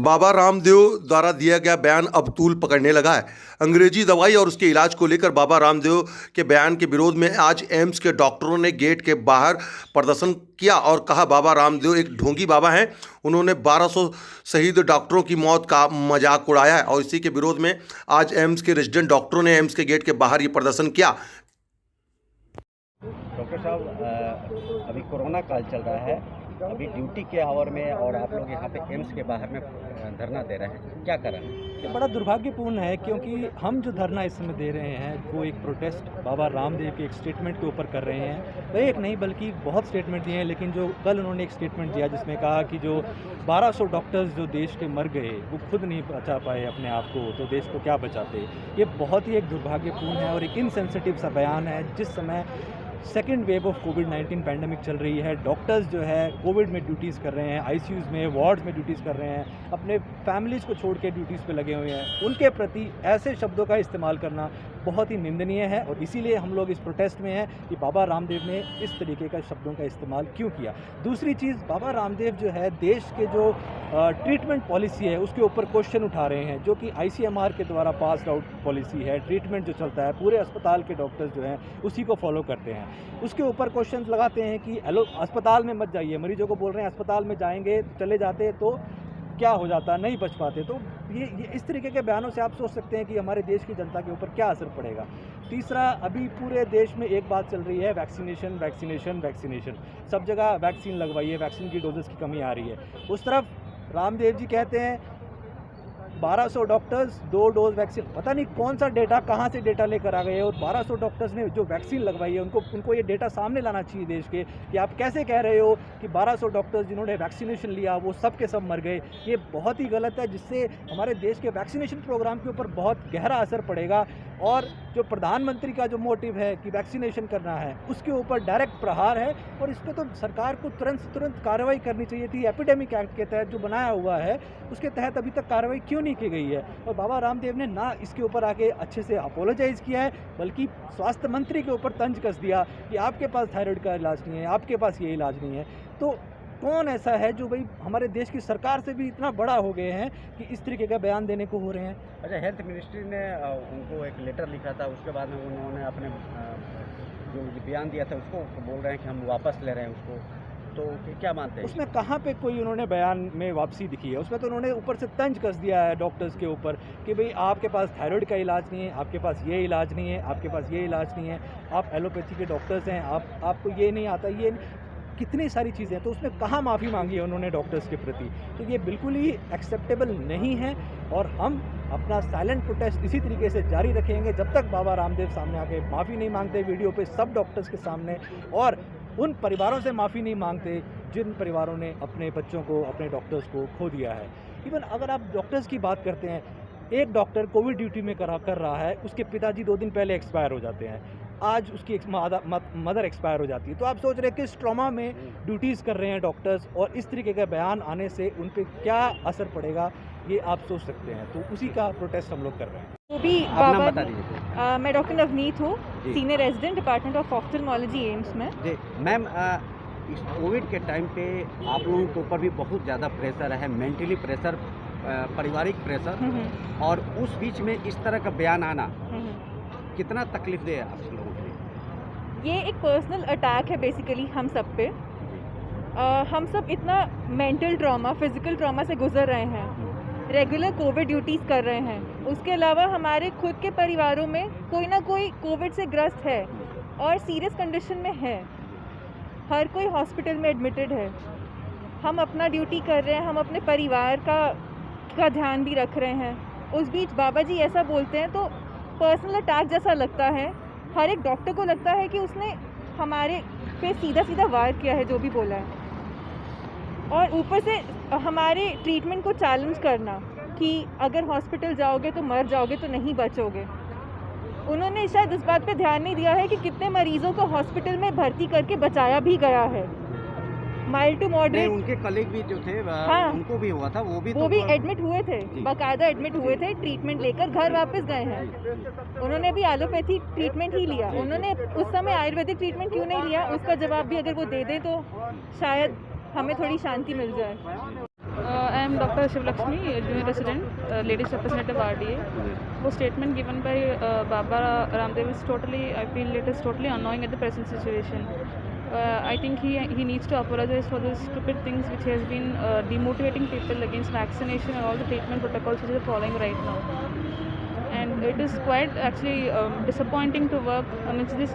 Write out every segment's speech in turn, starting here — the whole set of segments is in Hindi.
बाबा रामदेव द्वारा दिया गया बयान अब तूल पकड़ने लगा है। अंग्रेजी दवाई और उसके इलाज को लेकर बाबा रामदेव के बयान के विरोध में आज एम्स के डॉक्टरों ने गेट के बाहर प्रदर्शन किया और कहा बाबा रामदेव एक ढोंगी बाबा हैं। उन्होंने 1200 शहीद डॉक्टरों की मौत का मजाक उड़ाया है और इसी के विरोध में आज एम्स के रेजिडेंट डॉक्टरों ने एम्स के गेट के बाहर ये प्रदर्शन किया। डॉक्टर साहब, अभी कोरोना काल चल रहा है, अभी ड्यूटी के आवर में और आप लोग यहाँ पे एम्स के बाहर में धरना दे रहे हैं, क्या कारण है? ये बड़ा दुर्भाग्यपूर्ण है क्योंकि हम जो धरना इस समय दे रहे हैं वो एक प्रोटेस्ट बाबा रामदेव के एक स्टेटमेंट के ऊपर कर रहे हैं। एक नहीं बल्कि बहुत स्टेटमेंट दिए हैं, लेकिन जो कल उन्होंने एक स्टेटमेंट दिया जिसमें कहा कि जो 1200 डॉक्टर्स जो देश के मर गए वो खुद नहीं बचा पाए अपने आप को, तो देश को क्या बचाते। ये बहुत ही एक दुर्भाग्यपूर्ण है और एक इनसेंसिटिव सा बयान है। जिस समय second wave of covid pandemic चल रही है, डॉक्टर्स जो है कोविड में ड्यूटीज़ कर रहे हैं, आईसीयूज़ में, वार्ड्स में ड्यूटीज़ कर रहे हैं, अपने फैमिलीज़ को छोड़ के ड्यूटीज़ पे लगे हुए हैं, उनके प्रति ऐसे शब्दों का इस्तेमाल करना बहुत ही निंदनीय है। और इसीलिए हम लोग इस प्रोटेस्ट में हैं कि बाबा रामदेव ने इस तरीके का शब्दों का इस्तेमाल क्यों किया। दूसरी चीज़, बाबा रामदेव जो है देश के जो ट्रीटमेंट पॉलिसी है उसके ऊपर क्वेश्चन उठा रहे हैं, जो कि ICMR के द्वारा पास आउट पॉलिसी है। ट्रीटमेंट जो चलता है पूरे अस्पताल के डॉक्टर्स जो हैं उसी को फॉलो करते हैं। उसके ऊपर क्वेश्चन लगाते हैं कि अस्पताल में मत जाइए, मरीजों को बोल रहे हैं अस्पताल में जाएंगे चले जाते तो क्या हो जाता, नहीं बच पाते। तो ये इस तरीके के बयानों से आप सोच सकते हैं कि हमारे देश की जनता के ऊपर क्या असर पड़ेगा। तीसरा, अभी पूरे देश में एक बात चल रही है, वैक्सीनेशन वैक्सीनेशन वैक्सीनेशन। सब जगह वैक्सीन लगवाइए, वैक्सीन की डोजेस की कमी आ रही है। उस तरफ रामदेव जी कहते हैं 1200 डॉक्टर्स 2 डोज वैक्सीन, पता नहीं कौन सा डेटा कहाँ से डेटा लेकर आ गए हैं। और 1200 डॉक्टर्स ने जो वैक्सीन लगवाई है उनको ये डेटा सामने लाना चाहिए देश के, कि आप कैसे कह रहे हो कि 1200 डॉक्टर्स जिन्होंने वैक्सीनेशन लिया वो सब के सब मर गए। ये बहुत ही गलत है, जिससे हमारे देश के वैक्सीनेशन प्रोग्राम के ऊपर बहुत गहरा असर पड़ेगा। और जो प्रधानमंत्री का जो मोटिव है कि वैक्सीनेशन करना है, उसके ऊपर डायरेक्ट प्रहार है। और इस पर तो सरकार को तुरंत कार्रवाई करनी चाहिए थी। एपिडेमिक एक्ट के तहत जो बनाया हुआ है उसके तहत अभी तक कार्रवाई क्यों नहीं की गई है। और बाबा रामदेव ने ना इसके ऊपर आके अच्छे से अपोलोजाइज़ किया है, बल्कि स्वास्थ्य मंत्री के ऊपर तंज कस दिया कि आपके पास थायराइड का इलाज नहीं है, आपके पास ये इलाज नहीं है। तो कौन ऐसा है जो भाई हमारे देश की सरकार से भी इतना बड़ा हो गए हैं कि इस तरीके का बयान देने को हो रहे हैं। अच्छा, हेल्थ मिनिस्ट्री ने उनको एक लेटर लिखा था, उसके बाद में उन्होंने अपने जो बयान दिया था उसको बोल रहे हैं कि हम वापस ले रहे हैं उसको, तो क्या मानते हैं? उसमें कहाँ पे कोई उन्होंने बयान में वापसी दिखी है? उसमें तो उन्होंने ऊपर से तंज कस दिया है डॉक्टर्स के ऊपर कि भाई आपके पास थायराइड का इलाज नहीं है, आपके पास ये इलाज नहीं है, आपके पास ये इलाज नहीं है, आप एलोपैथी के डॉक्टर्स हैं, आपको ये नहीं आता, ये कितनी सारी चीज़ें हैं। तो उसमें कहाँ माफ़ी मांगी है उन्होंने डॉक्टर्स के प्रति? तो ये बिल्कुल ही एक्सेप्टेबल नहीं है। और हम अपना साइलेंट प्रोटेस्ट इसी तरीके से जारी रखेंगे जब तक बाबा रामदेव सामने आके माफ़ी नहीं मांगते वीडियो पे सब डॉक्टर्स के सामने, और उन परिवारों से माफ़ी नहीं मांगते जिन परिवारों ने अपने बच्चों को, अपने डॉक्टर्स को खो दिया है। इवन अगर आप डॉक्टर्स की बात करते हैं, एक डॉक्टर कोविड ड्यूटी में कर रहा है, उसके पिताजी 2 दिन पहले एक्सपायर हो जाते हैं, आज उसकी मदर एक्सपायर हो जाती है। तो आप सोच रहे हैं किस ट्रॉमा में ड्यूटीज़ कर रहे हैं डॉक्टर्स, और इस तरीके का बयान आने से उन पर क्या असर पड़ेगा ये आप सोच सकते हैं। तो उसी का प्रोटेस्ट हम लोग कर रहे हैं। वो भी नाम बता दीजिए। मैं डॉक्टर नवनीत हूँ, senior resident department of ophthalmology AIIMS में। जी मैम, इस कोविड के टाइम पे आप लोगों के ऊपर भी बहुत ज़्यादा प्रेशर है, मेंटली प्रेशर, पारिवारिक प्रेशर, और उस बीच में इस तरह का बयान आना कितना तकलीफ दे आप लोगों के लिए? ये एक पर्सनल अटैक है बेसिकली हम सब पे। हम सब इतना मेंटल ट्रॉमा, फिजिकल ट्रॉमा से गुजर रहे हैं, रेगुलर कोविड ड्यूटीज़ कर रहे हैं। उसके अलावा हमारे खुद के परिवारों में कोई ना कोई कोविड से ग्रस्त है और सीरियस कंडीशन में है। हर कोई हॉस्पिटल में एडमिटेड है। हम अपना ड्यूटी कर रहे हैं, हम अपने परिवार का ध्यान भी रख रहे हैं। उस बीच बाबा जी ऐसा बोलते हैं तो पर्सनल अटैक जैसा लगता है। हर एक डॉक्टर को लगता है कि उसने हमारे पे सीधा वार किया है जो भी बोला है। और ऊपर से हमारे ट्रीटमेंट को चैलेंज करना कि अगर हॉस्पिटल जाओगे तो मर जाओगे, तो नहीं बचोगे। उन्होंने शायद इस बात पे ध्यान नहीं दिया है कि कितने मरीजों को हॉस्पिटल में भर्ती करके बचाया भी गया है। माइल्ड टू मॉडरेट, उनके कलीग भी जो थे हाँ, उनको भी हुआ था, वो भी एडमिट हुए थे, बाकायदा एडमिट हुए थे, ट्रीटमेंट लेकर घर वापस गए हैं। उन्होंने भी एलोपैथी ट्रीटमेंट ही लिया। उन्होंने उस समय आयुर्वेदिक ट्रीटमेंट क्यों नहीं लिया, उसका जवाब भी अगर वो दे दें तो शायद हमें थोड़ी शांति मिल जाए। I am Dr. Shivlakshmi, a junior resident, ladies representative RDA. The statement given by Baba Ramdev is totally, I feel it is totally annoying at the present situation. I think he needs to apologize for the stupid things which has been demotivating people against vaccination and all the treatment protocols which are following right now. And it is quite actually disappointing to work amidst this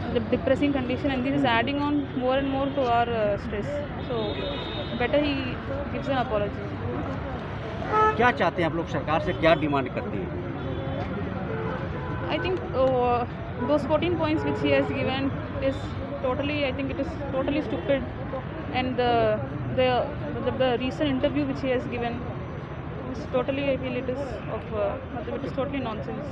the depressing condition, and this is adding on more and more to our stress. So better he gives an apology. क्या चाहते हैं आप लोग सरकार से, क्या डिमांड करती हैं? I think those 14 points which he has given is totally, I think it is totally stupid, and the recent interview which he has given is totally, I feel it is of it is totally nonsense.